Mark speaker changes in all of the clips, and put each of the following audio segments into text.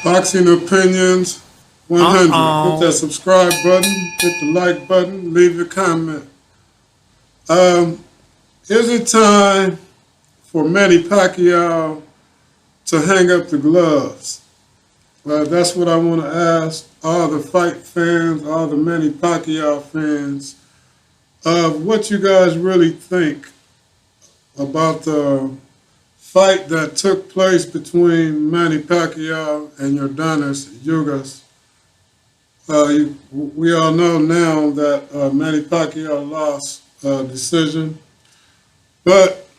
Speaker 1: Boxing Opinions 100. Hit that
Speaker 2: Uh-oh.
Speaker 1: subscribe button, hit the like button, leave your comment. Um, is it time for Manny Pacquiao to hang up the gloves? That's what I want to ask all the fight fans, all the Manny Pacquiao fans, of what you guys really think about the fight that took place between Manny Pacquiao and Yordanis Ugas. We all know now that Manny Pacquiao lost decision, but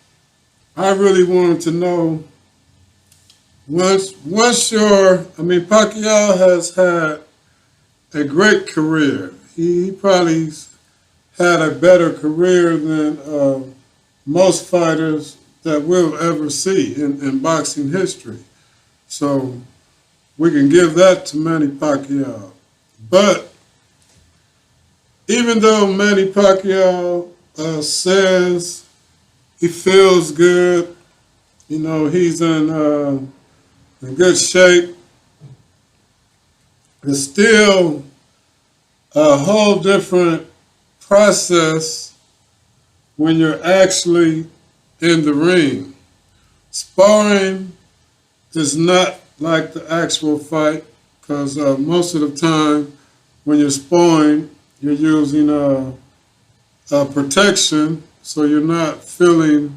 Speaker 1: I really wanted to know Pacquiao has had a great career. He probably had a better career than most fighters that we'll ever see in boxing history. So we can give that to Manny Pacquiao. But even though Manny Pacquiao says he feels good, he's in good shape, it's still a whole different process when you're actually in the ring. Sparring is not like the actual fight because most of the time when you're sparring, you're using protection, so you're not feeling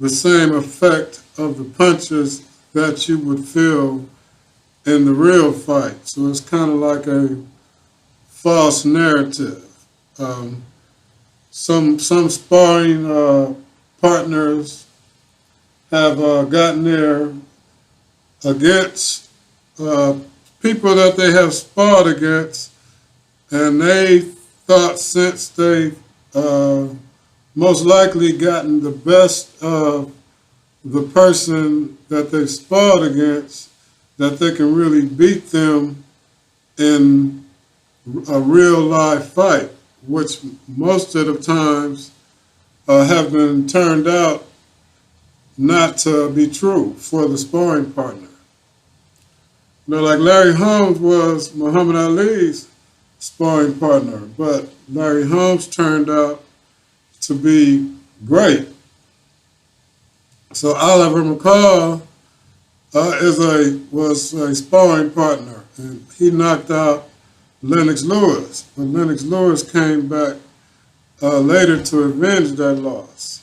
Speaker 1: the same effect of the punches that you would feel in the real fight. So it's kind of like a false narrative. Um, some sparring partners have gotten there against people that they have sparred against, and they thought since they most likely gotten the best of the person that they sparred against, that they can really beat them in a real live fight, which most of the times have been turned out not to be true for the sparring partner. Like Larry Holmes was Muhammad Ali's sparring partner, but Larry Holmes turned out to be great. So Oliver McCall was a sparring partner, and he knocked out Lennox Lewis. But Lennox Lewis came back later to avenge that loss.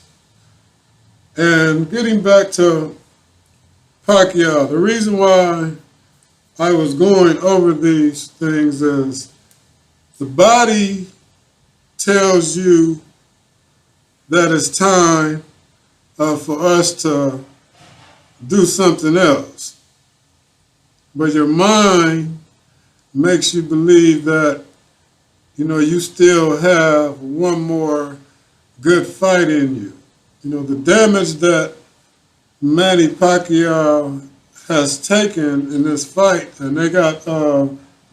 Speaker 1: And getting back to Pacquiao, the reason why I was going over these things is the body tells you that it's time for us to do something else. But your mind makes you believe that, you still have one more good fight in you. The damage that Manny Pacquiao has taken in this fight, and they got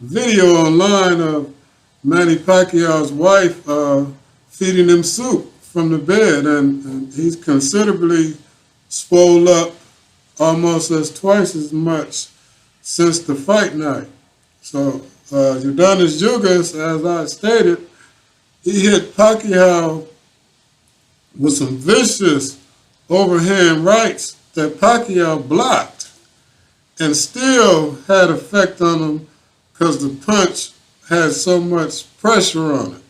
Speaker 1: video online of Manny Pacquiao's wife feeding him soup from the bed, and he's considerably swole up almost as twice as much since the fight night. So Yordanis Ugas, as I stated, he hit Pacquiao with some vicious overhand rights that Pacquiao blocked and still had effect on him because the punch had so much pressure on it.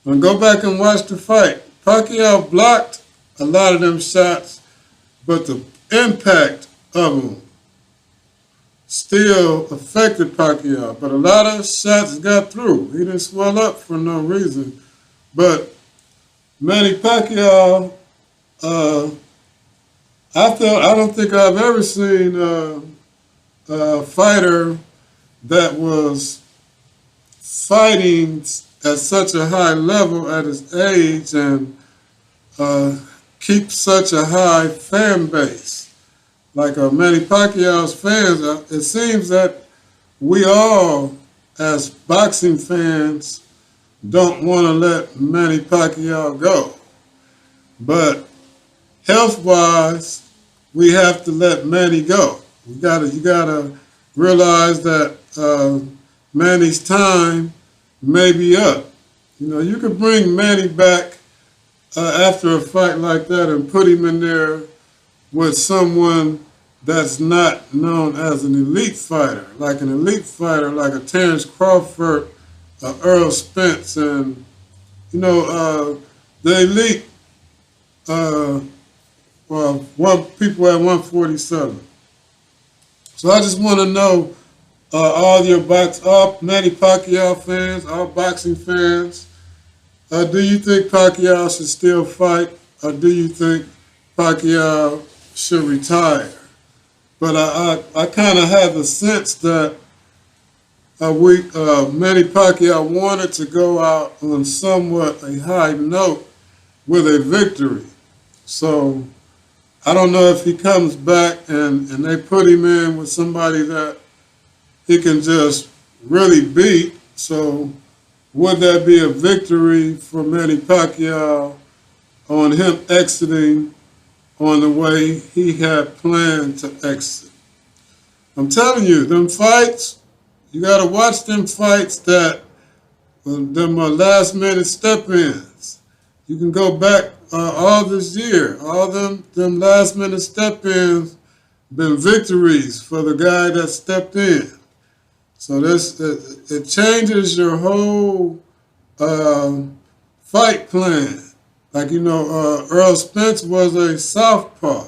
Speaker 1: Now go back and watch the fight. Pacquiao blocked a lot of them shots, but the impact of them still affected Pacquiao. But a lot of shots got through. He didn't swell up for no reason. But Manny Pacquiao, I don't think I've ever seen a fighter that was fighting at such a high level at his age and keep such a high fan base. Like Manny Pacquiao's fans, it seems that we all, as boxing fans, don't want to let Manny Pacquiao go. But health-wise, we have to let Manny go. You gotta realize that Manny's time may be up. You know, you could bring Manny back after a fight like that and put him in there with someone that's not known as an elite fighter, like a Terrence Crawford, Earl Spence, and the elite. People at 147. So I just want to know all Manny Pacquiao fans, all boxing fans. Do you think Pacquiao should still fight, or do you think Pacquiao should retire? But I kind of have the sense that Manny Pacquiao wanted to go out on somewhat a high note with a victory. So I don't know if he comes back and they put him in with somebody that he can just really beat. So would that be a victory for Manny Pacquiao on him exiting on the way he had planned to exit? I'm telling you, them fights, you got to watch them fights them last minute step-ins. You can go back all this year, all them last minute step-ins been victories for the guy that stepped in. So it changes your whole fight plan. Like, Earl Spence was a southpaw.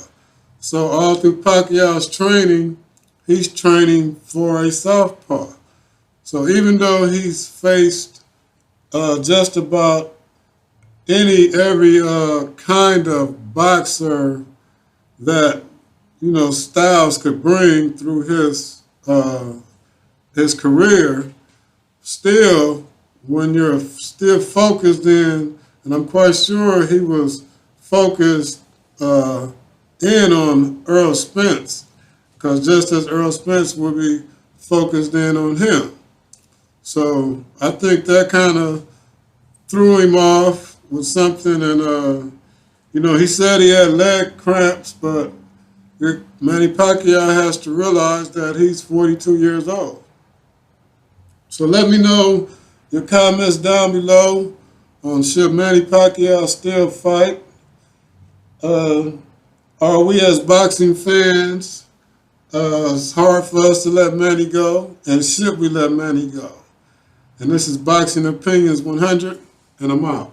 Speaker 1: So all through Pacquiao's training, he's training for a southpaw. So even though he's faced just about every kind of boxer that Styles could bring through his career, still, when you're still focused in, and I'm quite sure he was focused in on Earl Spence, because just as Earl Spence would be focused in on him. So I think that kind of threw him off with something, and he said he had leg cramps, but Manny Pacquiao has to realize that he's 42 years old. So let me know your comments down below on should Manny Pacquiao still fight. Are we as boxing fans, it's hard for us to let Manny go, and should we let Manny go? And this is Boxing Opinions 100, and I'm out.